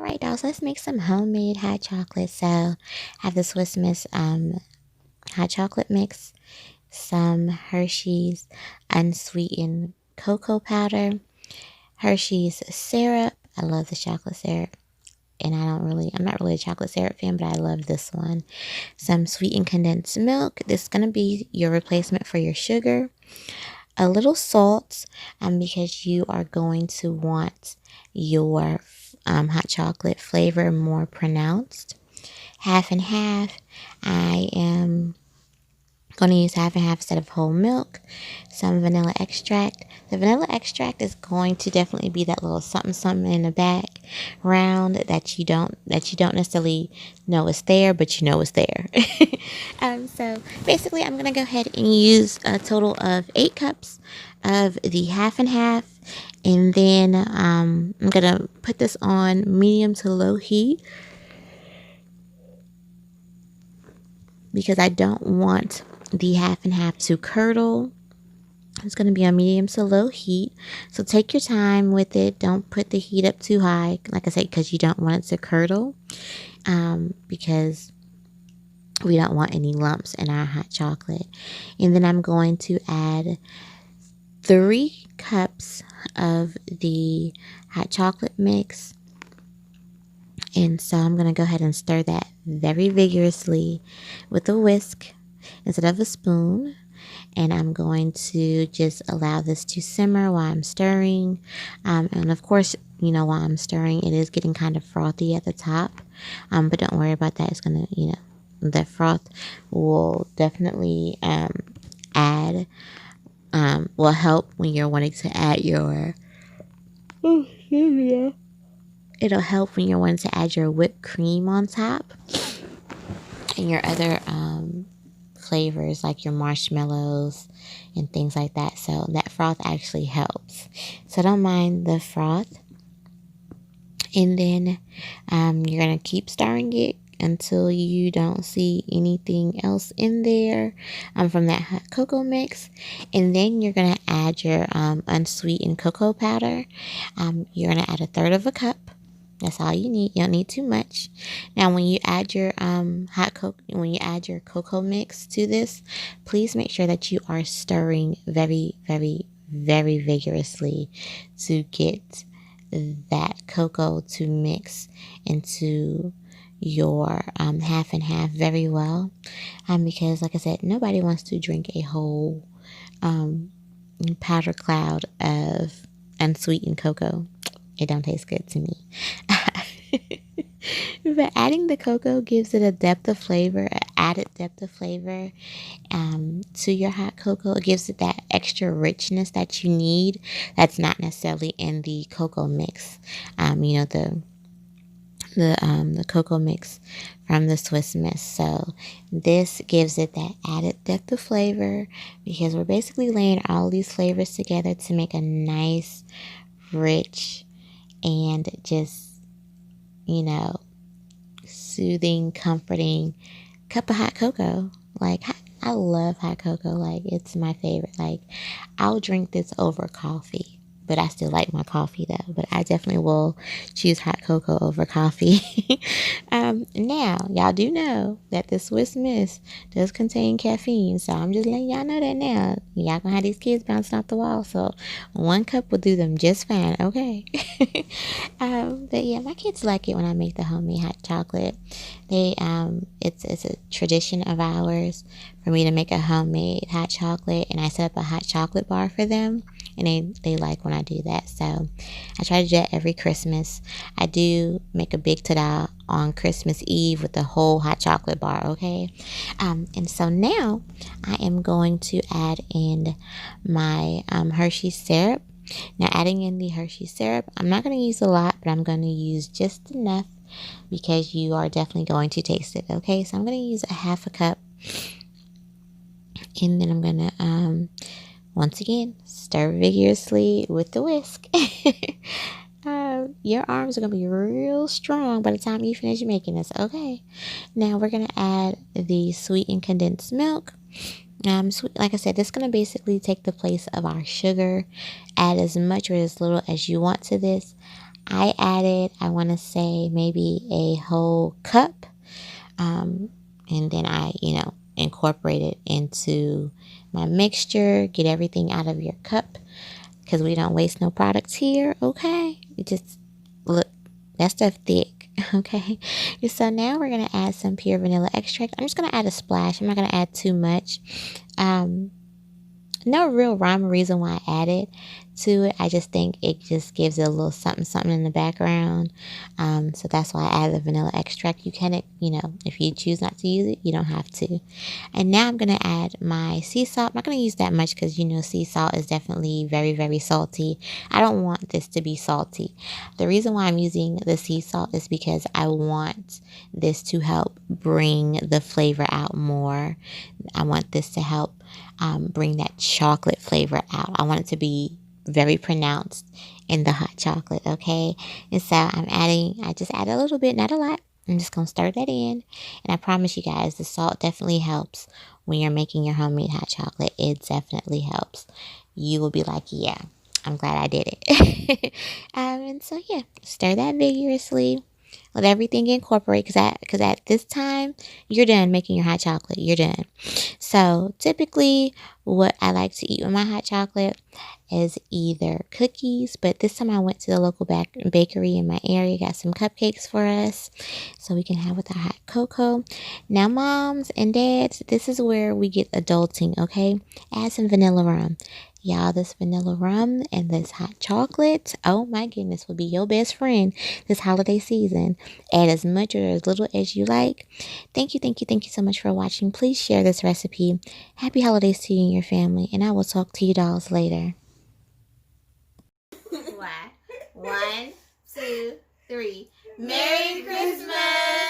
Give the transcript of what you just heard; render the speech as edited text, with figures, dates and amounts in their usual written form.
Alright, dolls, let's make some homemade hot chocolate. So I have the Swiss Miss hot chocolate mix, some Hershey's unsweetened cocoa powder, Hershey's syrup. I love the chocolate syrup. And I'm not really a chocolate syrup fan, but I love this one. Some sweetened condensed milk. This is going to be your replacement for your sugar. A little salt, because you are going to want your hot chocolate flavor more pronounced. Half and half. I am going to use half and half instead of whole milk. Some vanilla extract. The vanilla extract is going to definitely be that little something something in the background that you don't necessarily know is there, but you know it's there. So basically, I'm going to go ahead and use a total of 8 cups of the half and half, and then I'm going to put this on medium to low heat because I don't want the half and half to curdle. It's going to be on medium to low heat. So take your time with it. Don't put the heat up too high, like I said, because you don't want it to curdle. Because we don't want any lumps in our hot chocolate. And then I'm going to add 3 cups of the hot chocolate mix. And so I'm going to go ahead and stir that very vigorously with a whisk instead of a spoon. And I'm going to just allow this to simmer while I'm stirring. And of course, while I'm stirring, it is getting kind of frothy at the top. But don't worry about that. It's going to, the froth will definitely will help when you're wanting to add your, it'll help when you're wanting to add your whipped cream on top and your other flavors like your marshmallows and things like that. So that froth actually helps. So don't mind the froth. And then you're going to keep stirring it until you don't see anything else in there from that hot cocoa mix. And then you're going to add your unsweetened cocoa powder. You're going to add 1/3 cup. That's all you need. You don't need too much. Now, when you add your cocoa mix to this, please make sure that you are stirring very, very, very vigorously to get that cocoa to mix into your half and half very well. Because, like I said, nobody wants to drink a whole powder cloud of unsweetened cocoa. It don't taste good to me. But adding the cocoa gives it a depth of flavor, an added depth of flavor to your hot cocoa. It gives it that extra richness that you need that's not necessarily in the cocoa mix. The cocoa mix from the Swiss Miss. So this gives it that added depth of flavor because we're basically laying all these flavors together to make a nice, rich, and just, soothing, comforting cup of hot cocoa. Like, I love hot cocoa. Like, it's my favorite. Like, I'll drink this over coffee. But I still like my coffee, though. But I definitely will choose hot cocoa over coffee. Now, y'all do know that the Swiss Miss does contain caffeine. So I'm just letting y'all know that now. Y'all gonna have these kids bouncing off the wall. So 1 cup will do them just fine, okay? But yeah, my kids like it when I make the homemade hot chocolate. It's a tradition of ours for me to make a homemade hot chocolate. And I set up a hot chocolate bar for them. And they like when I do that. So I try to do that every Christmas. I do make a big ta-da on Christmas Eve with the whole hot chocolate bar, okay? And so now I am going to add in my Hershey's syrup. Now, adding in the Hershey syrup, I'm not going to use a lot, but I'm going to use just enough because you are definitely going to taste it, okay? So I'm going to use a 1/2 cup. And then I'm going to, once again, stir vigorously with the whisk. Your arms are going to be real strong by the time you finish making this, okay? Now, we're going to add the sweetened condensed milk. Like I said, this is going to basically take the place of our sugar. Add as much or as little as you want to this. I added, I want to say maybe a whole cup. And then I, incorporate it into my mixture, get everything out of your cup because we don't waste no products here, okay? You just, look, that stuff thick, okay? So now we're going to add some pure vanilla extract. I'm just going to add a splash. I'm not going to add too much. No real rhyme or reason why I added to it. I just think it just gives it a little something, something in the background. So that's why I added the vanilla extract. You can, if you choose not to use it, you don't have to. And now I'm going to add my sea salt. I'm not going to use that much because, sea salt is definitely very, very salty. I don't want this to be salty. The reason why I'm using the sea salt is because I want this to help bring the flavor out more. I want this to help bring that chocolate flavor out. I want it to be very pronounced in the hot chocolate, okay? And so I just add a little bit, not a lot. I'm just going to stir that in. And I promise you guys, the salt definitely helps when you're making your homemade hot chocolate. It definitely helps. You will be like, yeah, I'm glad I did it. And so, yeah, stir that vigorously. Let everything incorporate because at this time, you're done making your hot chocolate. You're done. So typically what I like to eat with my hot chocolate is either cookies, but this time I went to the local bakery in my area, got some cupcakes for us so we can have with our hot cocoa. Now, moms and dads, this is where we get adulting, okay? Add some vanilla rum. Y'all, this vanilla rum and this hot chocolate, oh my goodness, will be your best friend this holiday season. Add as much or as little as you like. Thank you so much for watching. Please share this recipe. Happy holidays to you and your family, and I will talk to you dolls later. Why? 1, 2, 3. Merry Christmas!